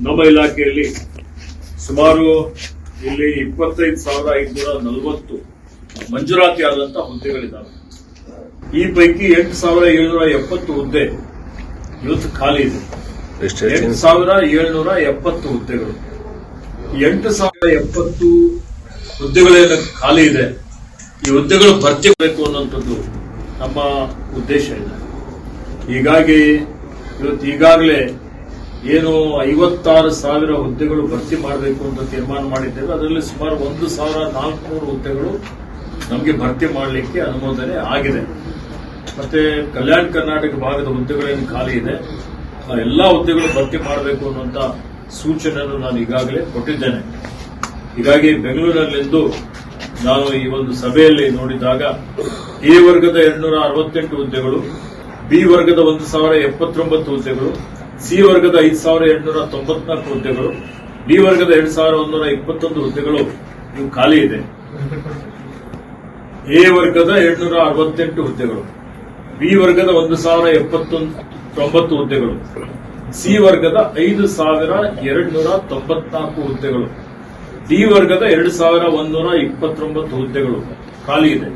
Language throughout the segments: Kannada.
ನಮ್ಮ ಇಲಾಖೆಯಲ್ಲಿ ಸುಮಾರು ಇಲ್ಲಿ 25,540 ಮಂಜೂರಾತಿ ಆದಂತಹ ಹುದ್ದೆಗಳಿದ್ದಾವೆ. ಈ ಪೈಕಿ 8,770 ಹುದ್ದೆ ಇವತ್ತು ಖಾಲಿ ಇದೆ. 8,770 ಹುದ್ದೆಗಳು. 8,070 ಹುದ್ದೆಗಳೇನು ಖಾಲಿ ಇದೆ, ಈ ಹುದ್ದೆಗಳು ಭರ್ತಿ ಬೇಕು ಅನ್ನುವಂಥದ್ದು ನಮ್ಮ ಉದ್ದೇಶ ಇದೆ. ಹೀಗಾಗಿ ಇವತ್ತು ಈಗಾಗಲೇ ಏನು 56,000 ಹುದ್ದೆಗಳು ಭರ್ತಿ ಮಾಡಬೇಕು ಅಂತ ತೀರ್ಮಾನ ಮಾಡಿದ್ದೇವೆ. ಅದರಲ್ಲಿ ಸುಮಾರು 1,400 ಹುದ್ದೆಗಳು ನಮಗೆ ಭರ್ತಿ ಮಾಡಲಿಕ್ಕೆ ಅನುಮೋದನೆ ಆಗಿದೆ. ಮತ್ತೆ ಕಲ್ಯಾಣ ಕರ್ನಾಟಕ ಭಾಗದ ಹುದ್ದೆಗಳೇನು ಖಾಲಿ ಇದೆ ಆ ಎಲ್ಲಾ ಹುದ್ದೆಗಳು ಭರ್ತಿ ಮಾಡಬೇಕು ಅನ್ನುವಂತ ಸೂಚನೆಯನ್ನು ನಾನು ಈಗಾಗಲೇ ಕೊಟ್ಟಿದ್ದೇನೆ. ಹೀಗಾಗಿ ಬೆಂಗಳೂರಿನಲ್ಲಿಂದು ನಾನು ಈ ಒಂದು ಸಭೆಯಲ್ಲಿ ನೋಡಿದಾಗ ಎ ವರ್ಗದ 268 ಹುದ್ದೆಗಳು, ಬಿ ವರ್ಗದ 1,079 ಹುದ್ದೆಗಳು, ಸಿ ವರ್ಗದ 5,894 ಹುದ್ದೆಗಳು, ಡಿ ವರ್ಗದ 2,121 ಹುದ್ದೆಗಳು ಇವು ಖಾಲಿ ಇದೆ. ಎ ವರ್ಗದ 268 ಹುದ್ದೆಗಳು, ಬಿ ವರ್ಗದ 1,079 ಹುದ್ದೆಗಳು, ಸಿ ವರ್ಗದ 5,294 ಹುದ್ದೆಗಳು, ಡಿ ವರ್ಗದ 2,129 ಹುದ್ದೆಗಳು ಖಾಲಿ ಇದೆ.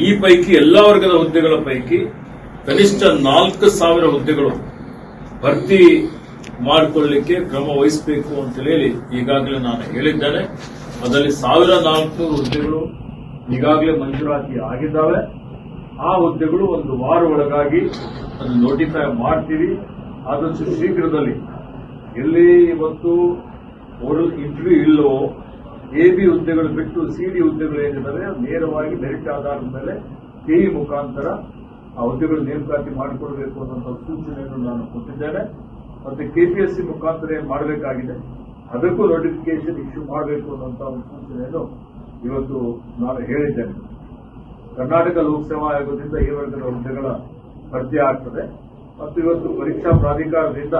ಈ ಪೈಕಿ ಎಲ್ಲಾ ವರ್ಗದ ಹುದ್ದೆಗಳ ಪೈಕಿ ಕನಿಷ್ಠ 4,000 ಹುದ್ದೆಗಳು ಭರ್ತಿ ಮಾಡಿಕೊಳ್ಳಲಿಕ್ಕೆ ಕ್ರಮ ವಹಿಸಬೇಕು ಅಂತ ಹೇಳಿ ಈಗಾಗಲೇ ನಾನು ಹೇಳಿದ್ದೇನೆ. ಅದರಲ್ಲಿ 1,400 ಹುದ್ದೆಗಳು ಈಗಾಗಲೇ ಮಂಜೂರಾತಿ ಆಗಿದ್ದಾವೆ. ಆ ಹುದ್ದೆಗಳು ಒಂದು ವಾರ ಒಳಗಾಗಿ ಅದನ್ನು ನೋಟಿಫೈ ಮಾಡ್ತೀವಿ. ಆದಷ್ಟು ಶೀಘ್ರದಲ್ಲಿ ಎಲ್ಲಿ ಇವತ್ತು ಓರಲ್ ಇಂಟರ್ವ್ಯೂ ಇಲ್ಲವೋ ಎಬಿ ಹುದ್ದೆಗಳು ಬಿಟ್ಟು ಸಿಡಿ ಹುದ್ದೆಗಳು ಏನಿದ್ದಾವೆ ನೇರವಾಗಿ ಮೆರಿಟ್ ಆಧಾರದ ಮೇಲೆ ಕೆಇ ಮುಖಾಂತರ ಆ ಹುದ್ದೆಗಳು ನೇಮಕಾತಿ ಮಾಡಿಕೊಡಬೇಕು ಅನ್ನುವಂಥ ಸೂಚನೆಯನ್ನು ನಾನು ಕೊಟ್ಟಿದ್ದೇನೆ. ಮತ್ತೆ ಕೆಪಿಎಸ್ಸಿ ಮುಖಾಂತರ ಏನು ಮಾಡಬೇಕಾಗಿದೆ ಅದಕ್ಕೂ ನೋಟಿಫಿಕೇಶನ್ ಇಶ್ಯೂ ಮಾಡಬೇಕು ಅನ್ನುವಂಥ ಒಂದು ಸೂಚನೆಯನ್ನು ಇವತ್ತು ನಾನು ಹೇಳಿದ್ದೇನೆ. ಕರ್ನಾಟಕ ಲೋಕಸೇವಾ ಆಯೋಗದಿಂದ ಈ ವರ್ಗದ ಹುದ್ದೆಗಳ ಭರ್ತಿ ಆಗ್ತದೆ ಮತ್ತು ಇವತ್ತು ಪರೀಕ್ಷಾ ಪ್ರಾಧಿಕಾರದಿಂದ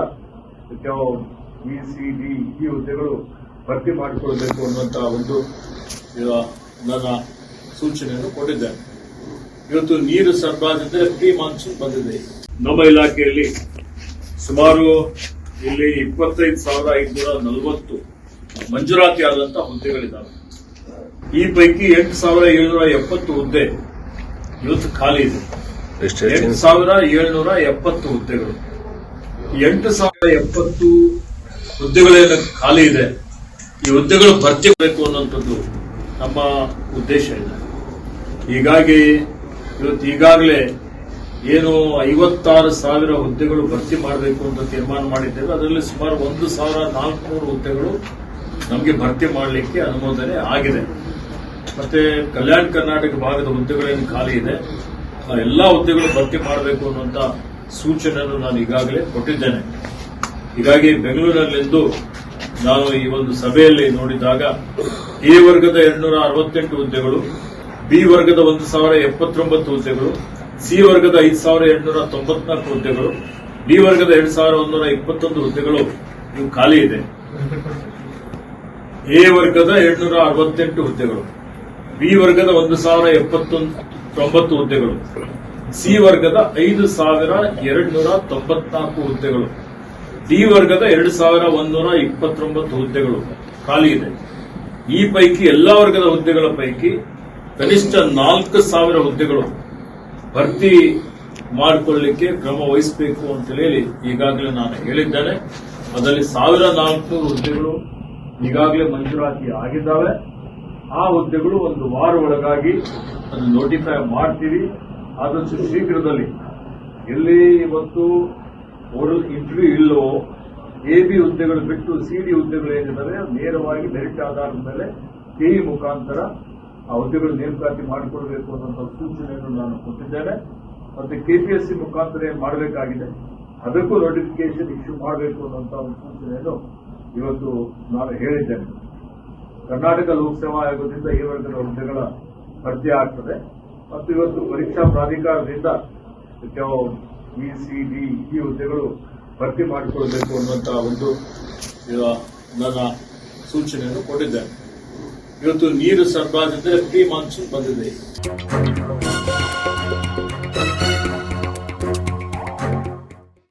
ಇಸಿಡಿ ಈ ಹುದ್ದೆಗಳು ಭರ್ತಿ ಮಾಡಿಕೊಳ್ಬೇಕು ಅನ್ನುವಂತಹ ಒಂದು ನನ್ನ ಸೂಚನೆಯನ್ನು ಕೊಟ್ಟಿದ್ದೇನೆ. ಇವತ್ತು ನೀರು ಸರಬರಾಜಿಂದ ಪ್ರೀ ಮಾನ್ಸೂನ್ ಬಂದಿದೆ. ನಮ್ಮ ಇಲಾಖೆಯಲ್ಲಿ ಸುಮಾರು ಇಲ್ಲಿ 25,540 ಮಂಜೂರಾತಿ ಆದಂತಹ ಹುದ್ದೆಗಳಿದ್ದಾವೆ. ಈ ಪೈಕಿ 8,770 ಹುದ್ದೆ ಇವತ್ತು ಖಾಲಿ ಇದೆ. 8,770 ಹುದ್ದೆಗಳು. 8,070 ಹುದ್ದೆಗಳೇನು ಖಾಲಿ ಇದೆ, ಈ ಹುದ್ದೆಗಳು ಭರ್ತಿ ಬೇಕು ಅನ್ನುವಂಥದ್ದು ನಮ್ಮ ಉದ್ದೇಶ ಇದೆ. ಹೀಗಾಗಿ ಇವತ್ತು ಈಗಾಗಲೇ ಏನು 56,000 ಹುದ್ದೆಗಳು ಭರ್ತಿ ಮಾಡಬೇಕು ಅಂತ ತೀರ್ಮಾನ ಮಾಡಿದ್ದೇವೆ. ಅದರಲ್ಲಿ ಸುಮಾರು 1,400 ಹುದ್ದೆಗಳು ನಮಗೆ ಭರ್ತಿ ಮಾಡಲಿಕ್ಕೆ ಅನುಮೋದನೆ ಆಗಿದೆ. ಮತ್ತೆ ಕಲ್ಯಾಣ ಕರ್ನಾಟಕ ಭಾಗದ ಹುದ್ದೆಗಳೇನು ಖಾಲಿ ಇದೆ ಆ ಎಲ್ಲಾ ಹುದ್ದೆಗಳು ಭರ್ತಿ ಮಾಡಬೇಕು ಅನ್ನುವಂತ ಸೂಚನೆಯನ್ನು ನಾನು ಈಗಾಗಲೇ ಕೊಟ್ಟಿದ್ದೇನೆ. ಹೀಗಾಗಿ ಬೆಂಗಳೂರಿನಲ್ಲಿಂದು ನಾನು ಈ ಒಂದು ಸಭೆಯಲ್ಲಿ ನೋಡಿದಾಗ ಎ ವರ್ಗದ 268 ಹುದ್ದೆಗಳು, ಬಿ ವರ್ಗದ 1,079 ಹುದ್ದೆಗಳು, ಸಿ ವರ್ಗದ 5,894 ಹುದ್ದೆಗಳು, ಡಿ ವರ್ಗದ 2,121 ಹುದ್ದೆಗಳು ಇವು ಖಾಲಿ ಇದೆ. ಎ ವರ್ಗದ 268 ಹುದ್ದೆಗಳು, ಬಿ ವರ್ಗದ 1,079 ಹುದ್ದೆಗಳು, ಸಿ ವರ್ಗದ 5,294 ಹುದ್ದೆಗಳು, ಡಿ ವರ್ಗದ 2,129 ಹುದ್ದೆಗಳು ಖಾಲಿ ಇದೆ. ಈ ಪೈಕಿ ಎಲ್ಲಾ ವರ್ಗದ ಹುದ್ದೆಗಳ ಪೈಕಿ ಕನಿಷ್ಠ 4,000 ಹುದ್ದೆಗಳು ಭರ್ತಿ ಮಾಡಿಕೊಳ್ಳಲಿಕ್ಕೆ ಕ್ರಮ ವಹಿಸಬೇಕು ಅಂತ ಹೇಳಿ ಈಗಾಗಲೇ ನಾನು ಹೇಳಿದ್ದೇನೆ. ಅದರಲ್ಲಿ 1,400 ಹುದ್ದೆಗಳು ಈಗಾಗಲೇ ಮಂಜೂರಾತಿ ಆಗಿದ್ದಾವೆ. ಆ ಹುದ್ದೆಗಳು ಒಂದು ವಾರ ಒಳಗಾಗಿ ಅದನ್ನು ನೋಟಿಫೈ ಮಾಡ್ತೀವಿ. ಆದಷ್ಟು ಶೀಘ್ರದಲ್ಲಿ ಎಲ್ಲಿ ಇವತ್ತು ಓರಲ್ ಇಂಟರ್ವ್ಯೂ ಇಲ್ಲವೋ ಎಬಿ ಹುದ್ದೆಗಳು ಬಿಟ್ಟು ಸಿಡಿ ಹುದ್ದೆಗಳು ಏನಿದ್ದಾವೆ ನೇರವಾಗಿ ಮೆರಿಟ್ ಆಧಾರದ ಮೇಲೆ ಕೆಇ ಮುಖಾಂತರ ಆ ಹುದ್ದೆಗಳು ನೇಮಕಾತಿ ಮಾಡಿಕೊಡಬೇಕು ಅನ್ನುವಂಥ ಸೂಚನೆಯನ್ನು ನಾನು ಕೊಟ್ಟಿದ್ದೇನೆ. ಮತ್ತೆ ಕೆಪಿಎಸ್ಸಿ ಮುಖಾಂತರ ಏನು ಮಾಡಬೇಕಾಗಿದೆ ಅದಕ್ಕೂ ನೋಟಿಫಿಕೇಶನ್ ಇಶ್ಯೂ ಮಾಡಬೇಕು ಅನ್ನುವಂಥ ಒಂದು ಸೂಚನೆಯನ್ನು ಇವತ್ತು ನಾನು ಹೇಳಿದ್ದೇನೆ. ಕರ್ನಾಟಕ ಲೋಕಸೇವಾ ಆಯೋಗದಿಂದ ಈ ವರ್ಗದ ಹುದ್ದೆಗಳ ಭರ್ತಿ ಆಗ್ತದೆ ಮತ್ತು ಇವತ್ತು ಪರೀಕ್ಷಾ ಪ್ರಾಧಿಕಾರದಿಂದ ಇಸಿಡಿ ಈ ಹುದ್ದೆಗಳು ಭರ್ತಿ ಮಾಡಿಕೊಳ್ಬೇಕು ಅನ್ನುವಂತಹ ಒಂದು ನನ್ನ ಸೂಚನೆಯನ್ನು ಕೊಟ್ಟಿದ್ದೇನೆ. ಇವತ್ತು ನೀರು ಸರಬರಾಜಿಂದ ಪ್ರೀ ಮಾನ್ಸೂನ್ ಬಂದಿದೆ.